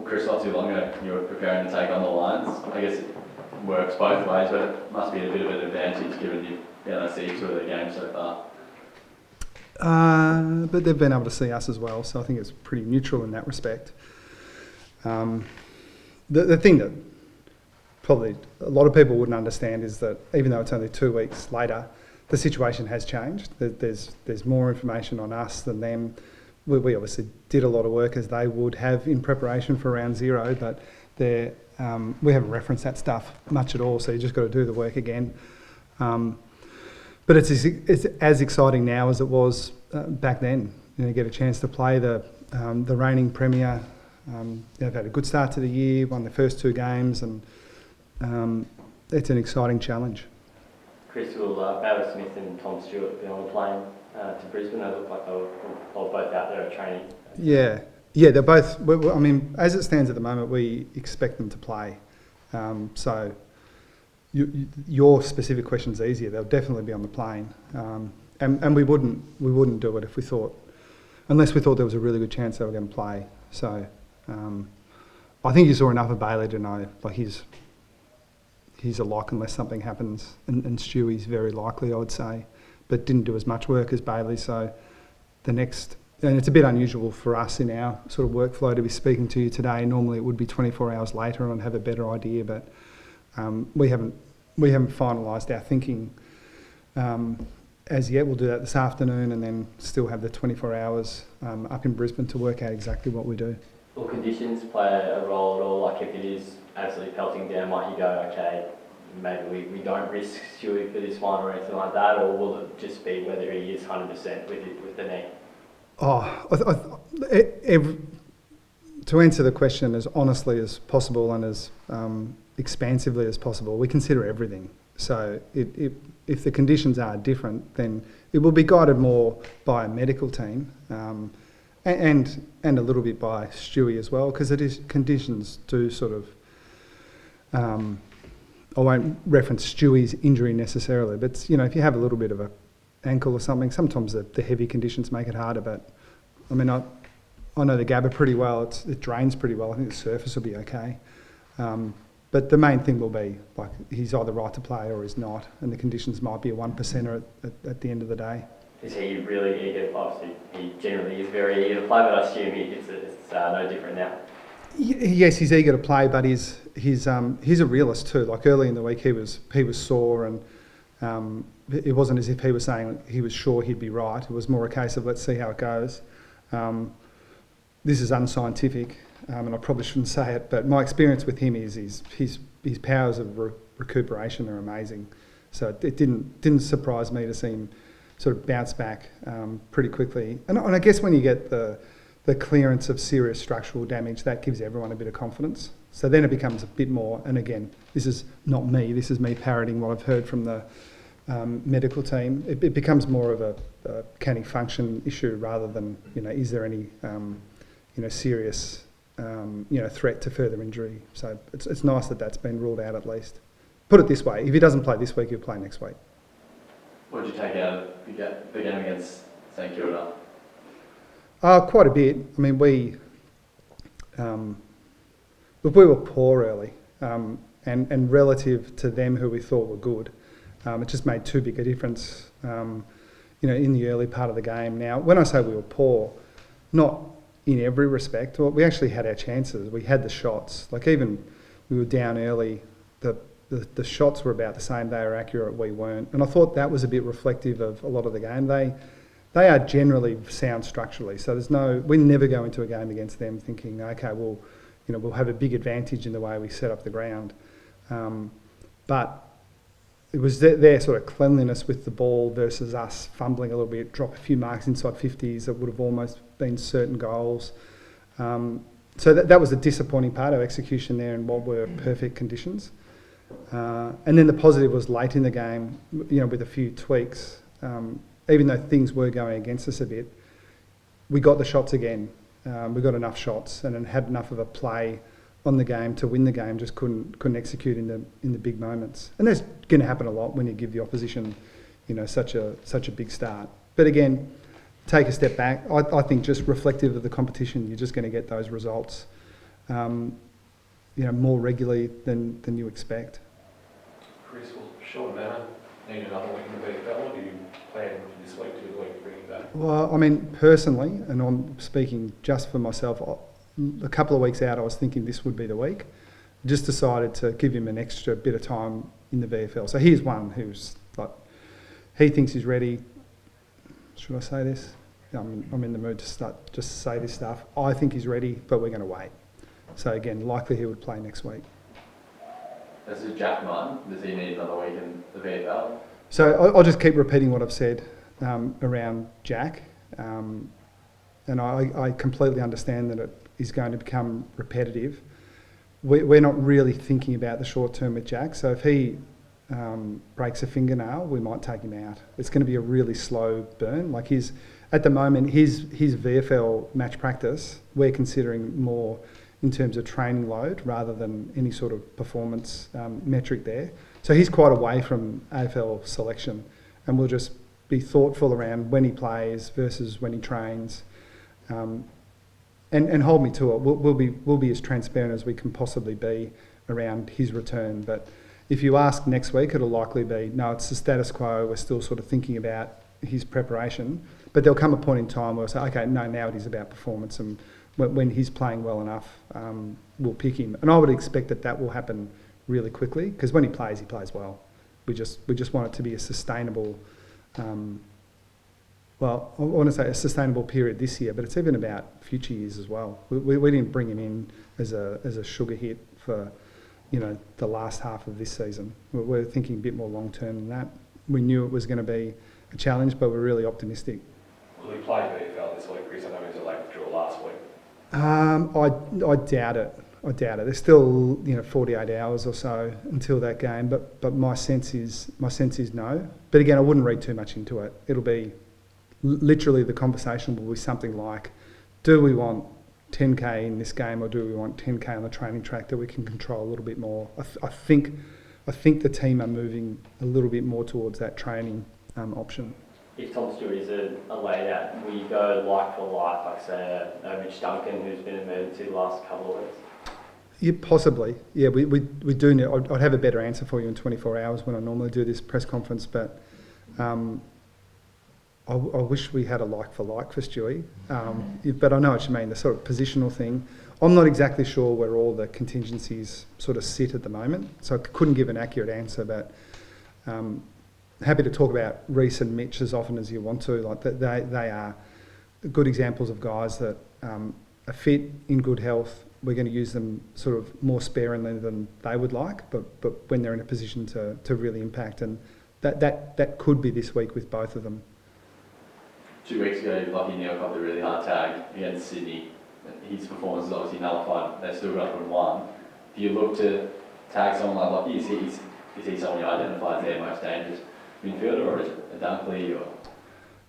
Chris, not too long ago, you were preparing to take on the Lions. I guess it works both ways, but it must be a bit of an advantage given you've been able to see two of the games so far. But they've been able to see us as well, so I think it's pretty neutral in that respect. The thing that probably a lot of people wouldn't understand is that even though it's only 2 weeks later, the situation has changed. There's more information on us than them. We obviously did a lot of work as they would have in preparation for round zero, but we haven't referenced that stuff much at all, so you just got to do the work again. But it's as exciting now as it was back then. You get a chance to play the reigning premier. They've had a good start to the year, won the first 2 games, and it's an exciting challenge. Chris, will Bowler Smith and Tom Stewart be on the plane to Brisbane? They look like they were both out there at training. Yeah, they're both. I mean, as it stands at the moment, we expect them to play. So your specific question's easier. They'll definitely be on the plane, and we wouldn't do it if we thought, unless we thought there was a really good chance they were going to play. So I think you saw enough of Bailey to know, like he's a lock unless something happens, and Stewie's very likely, I would say, but didn't do as much work as Bailey. So and it's a bit unusual for us in our sort of workflow to be speaking to you today. Normally it would be 24 hours later and I'd have a better idea, but we haven't finalised our thinking as yet. We'll do that this afternoon and then still have the 24 hours up in Brisbane to work out exactly what we do. Will conditions play a role at all? Like if it is absolutely pelting down, might you go, okay, maybe we don't risk Stewie for this one or anything like that, or will it just be whether he is 100% with the knee? To answer the question as honestly as possible and as expansively as possible, we consider everything. So if the conditions are different, then it will be guided more by a medical team and a little bit by Stewie as well, because conditions do sort of. I won't reference Stewie's injury necessarily, but if you have a little bit of a ankle or something, sometimes the heavy conditions make it harder. But I mean, I know the Gabba pretty well. It drains pretty well. I think the surface will be okay. But the main thing will be like he's either right to play or he's not, and the conditions might be a 1%er at the end of the day. Is he really eager? Obviously, he generally is very eager to play, but I assume it's no different now. Yes, he's eager to play, but he's a realist too. Like early in the week, he was sore, and it wasn't as if he was saying he was sure he'd be right. It was more a case of let's see how it goes. This is unscientific, and I probably shouldn't say it, but my experience with him is his powers of recuperation are amazing. So it didn't surprise me to see him sort of bounce back pretty quickly. And I guess when you get the clearance of serious structural damage, that gives everyone a bit of confidence. So then it becomes a bit more, and again, this is not me, this is me parroting what I've heard from the medical team. It becomes more of a can he function issue rather than, is there any, serious, threat to further injury. So it's nice that that's been ruled out at least. Put it this way, if he doesn't play this week, he'll play next week. What did you take out of the game against St Kilda? Quite a bit. I mean, we were poor early, and relative to them who we thought were good, it just made too big a difference, in the early part of the game. Now, when I say we were poor, not in every respect. Well, we actually had our chances. We had the shots. Like even we were down early, the shots were about the same. They were accurate. We weren't, and I thought that was a bit reflective of a lot of the game. They are generally sound structurally, so we never go into a game against them thinking, okay, well, we'll have a big advantage in the way we set up the ground. But it was their sort of cleanliness with the ball versus us fumbling a little bit, drop a few marks inside 50s that would have almost been certain goals. So that was the disappointing part of execution there in what were perfect conditions. And then the positive was late in the game, with a few tweaks. Even though things were going against us a bit, we got the shots again. We got enough shots and had enough of a play on the game to win the game. Just couldn't execute in the big moments, and that's going to happen a lot when you give the opposition, such a big start. But again, take a step back. I think just reflective of the competition, you're just going to get those results. more regularly than you expect. Chris, will Sean Manor need another week in the VFL, or do you plan this week to bring him back? Well, I mean, personally, and I'm speaking just for myself, a couple of weeks out, I was thinking this would be the week. Just decided to give him an extra bit of time in the VFL. So here's one who's like, he thinks he's ready. Should I say this? I'm in the mood to start just to say this stuff. I think he's ready, but we're going to wait. So again, likely he would play next week. This is Jack Martin. Does he need another week in the VFL? So I'll just keep repeating what I've said around Jack. And I completely understand that it is going to become repetitive. We're not really thinking about the short term with Jack. So if he breaks a fingernail, we might take him out. It's going to be a really slow burn. Like at the moment, his VFL match practice, we're considering more in terms of training load rather than any sort of performance metric there. So he's quite away from AFL selection, and we'll just be thoughtful around when he plays versus when he trains, and hold me to it. We'll be as transparent as we can possibly be around his return. But if you ask next week, it'll likely be, no, it's the status quo. We're still sort of thinking about his preparation. But there'll come a point in time where we'll say, okay, no, now it is about performance, and when he's playing well enough, we'll pick him. And I would expect that will happen really quickly, because when he plays well. We just want it to be a sustainable, well, I want to say a sustainable period this year, but it's even about future years as well. We didn't bring him in as a sugar hit for, the last half of this season. We're thinking a bit more long term than that. We knew it was going to be a challenge, but we're really optimistic. Will he play VFL this week, Chris? I know he was a late withdrawal last week. I doubt it. There's still 48 hours or so until that game, but my sense is no. But again, I wouldn't read too much into it. It'll be literally, the conversation will be something like, do we want 10k in this game, or do we want 10k on the training track that we can control a little bit more? I think the team are moving a little bit more towards that training option. If Tom Stewart is a laid-out, will you go like for like say a Mitch Duncan, who's been emergency the last couple of weeks? Yeah, possibly. Yeah, we do need. I'd have a better answer for you in 24 hours when I normally do this press conference, but I wish we had a like for Stewie. But I know what you mean, the sort of positional thing. I'm not exactly sure where all the contingencies sort of sit at the moment, so I couldn't give an accurate answer, but happy to talk about Reece and Mitch as often as you want to. Like they are good examples of guys that are fit, in good health. We're going to use them sort of more sparingly than they would like, but when they're in a position to really impact, and that could be this week with both of them. 2 weeks ago, Lucky Neal got the really hard tag against Sydney. His performance is obviously nullified. They still got up and won. Do you look to tag someone like Lucky? Is he someone you identify as their most dangerous midfielder, or is it a Dunkley? Or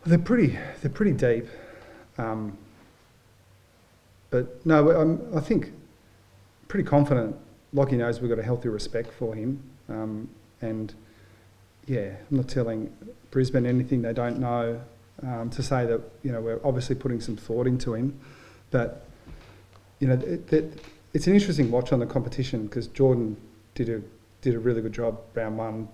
They're pretty deep. But no, I think pretty confident. Lockie knows we've got a healthy respect for him, and yeah, I'm not telling Brisbane anything they don't know. To say that we're obviously putting some thought into him, but it's an interesting watch on the competition, because Jordan did a really good job round one.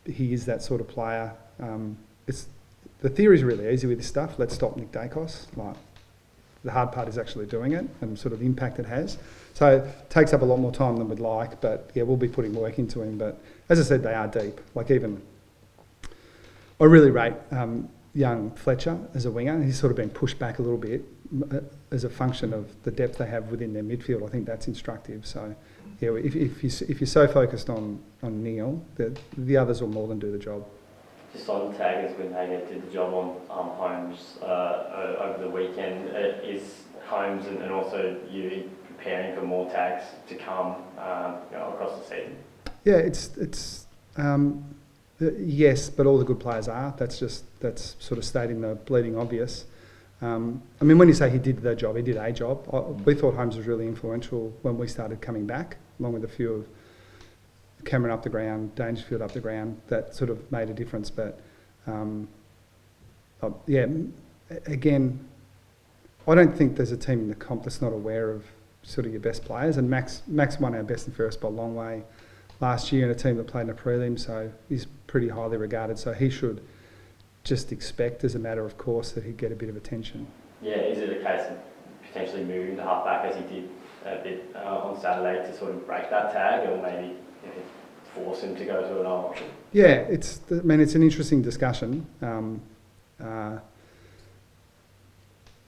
He is that sort of player. The theory is really easy with this stuff. Let's stop Nick Dacos. Like, the hard part is actually doing it and sort of the impact it has. So it takes up a lot more time than we'd like, but yeah, we'll be putting work into him. But as I said, they are deep. Like, even I really rate young Fletcher as a winger. He's sort of been pushed back a little bit as a function of the depth they have within their midfield. I think that's instructive. So yeah, if you're so focused on Neil, the others will more than do the job. Just on taggers, when they did the job on Holmes over the weekend, is Holmes and also you preparing for more tags to come across the season? Yeah, it's yes, but all the good players are. That's sort of stating the bleeding obvious. I mean, when you say he did the job, he did a job. We thought Holmes was really influential when we started coming back, along with a few of Cameron up the ground, Dangerfield up the ground. That sort of made a difference. But yeah, again, I don't think there's a team in the comp that's not aware of sort of your best players. And Max won our best and fairest by a long way last year in a team that played in a prelim, so he's pretty highly regarded. So he should just expect, as a matter of course, that he'd get a bit of attention. Yeah, is it a case of potentially moving to halfback as he did a bit on Saturday to sort of break that tag, or maybe force him to go to another option? Yeah, it's an interesting discussion.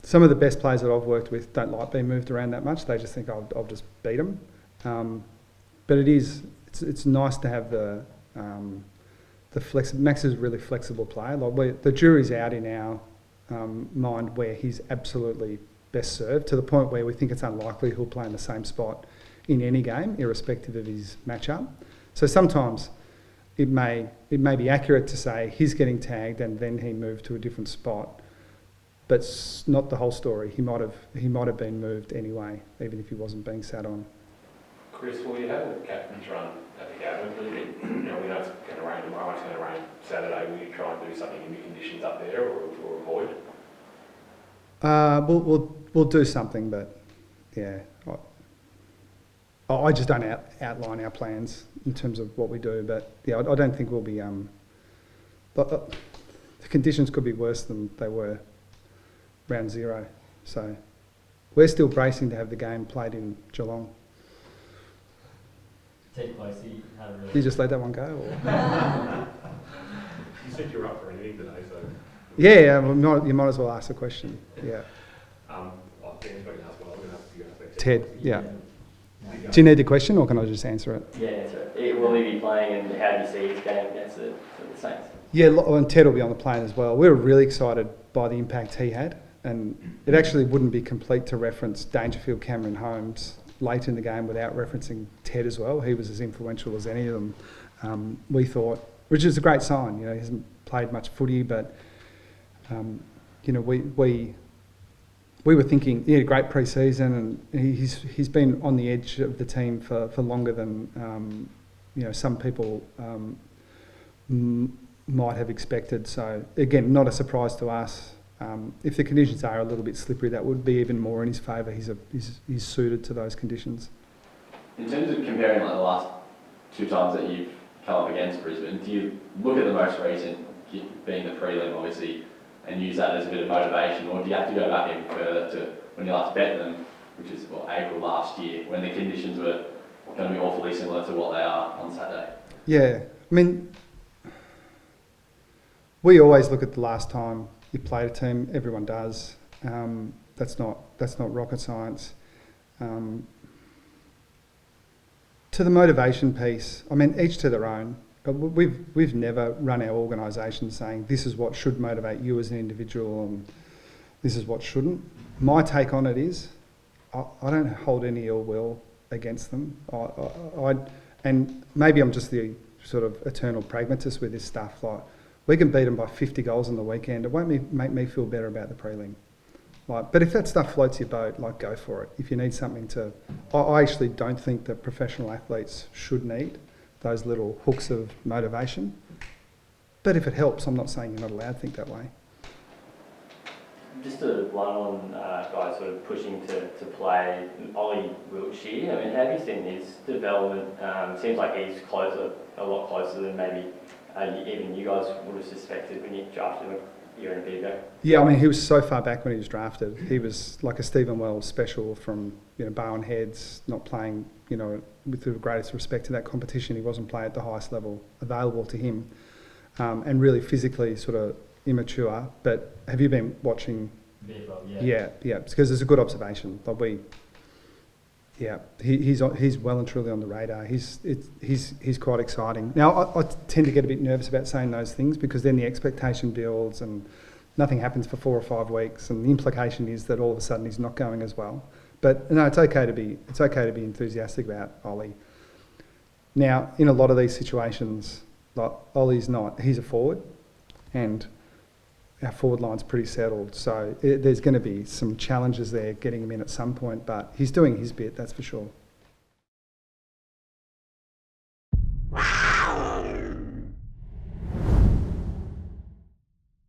Some of the best players that I've worked with don't like being moved around that much. They just think I'll just beat them. But it's nice to have the Max is a really flexible player. Like the jury's out in our mind where he's absolutely best served, to the point where we think it's unlikely he'll play in the same spot in any game, irrespective of his matchup. So sometimes it may be accurate to say he's getting tagged and then he moved to a different spot, but it's not the whole story. He might have been moved anyway, even if he wasn't being sat on. Chris, will you have a captain's run at the Gabba? We know it's going to rain tomorrow, it's going to rain Saturday. Will you try and do something in the conditions up there, or avoid? We'll do something, but yeah, I just don't outline our plans in terms of what we do. But yeah, I don't think we'll be. The conditions could be worse than they were round zero, so we're still bracing to have the game played in Geelong. Ted Closey had a really... You just let that one go? Or? You said you're up for anything today, so... Yeah, you might as well ask the question. Yeah. I think I'm going to ask what I'm going to ask you. Ted, yeah. Do you need the question, or can I just answer it? Yeah, answer it. Will he be playing, and how do you see his game against the Saints? Yeah, and Ted will be on the plane as well. We were really excited by the impact he had, and it actually wouldn't be complete to reference Dangerfield, Cameron Holmes late in the game without referencing Ted as well. He was as influential as any of them, we thought, which is a great sign. He hasn't played much footy, but we were thinking, yeah, great pre-season, and he's been on the edge of the team for longer than some people might have expected. So again, not a surprise to us. If the conditions are a little bit slippery, that would be even more in his favour. He's suited to those conditions. In terms of comparing the last two times that you've come up against Brisbane, do you look at the most recent, being the prelim obviously, and use that as a bit of motivation, or do you have to go back even further to when you last bet them, which is April last year, when the conditions were going to be awfully similar to what they are on Saturday? Yeah, I mean, we always look at the last time you played a team. Everyone does. That's not rocket science. To the motivation piece, I mean, each to their own. We've never run our organisation saying this is what should motivate you as an individual and this is what shouldn't. My take on it is I don't hold any ill will against them. And maybe I'm just the sort of eternal pragmatist with this stuff. Like, we can beat them by 50 goals on the weekend. It won't make me feel better about the prelim. But if that stuff floats your boat, go for it. If you need something to... I actually don't think that professional athletes should need those little hooks of motivation. But if it helps, I'm not saying you're not allowed to think that way. Just a one on guys sort of pushing to play Ollie Wiltshire. I mean, how have you seen his development? Seems like he's a lot closer than maybe even you guys would have suspected when you drafted him a year and a bit ago. Yeah, I mean, he was so far back when he was drafted. He was like a Stephen Wells special from Bowen Heads, not playing, with the greatest respect to that competition. He wasn't playing at the highest level available to him, and really physically sort of immature. But have you been watching? Yeah, because it's a good observation. He's well and truly on the radar. He's quite exciting. Now, I tend to get a bit nervous about saying those things because then the expectation builds and nothing happens for 4 or 5 weeks, and the implication is that all of a sudden he's not going as well. But no, it's okay to be enthusiastic about Ollie. Now, in a lot of these situations, Ollie's not. He's a forward, and our forward line's pretty settled. So there's going to be some challenges there getting him in at some point, but he's doing his bit, that's for sure.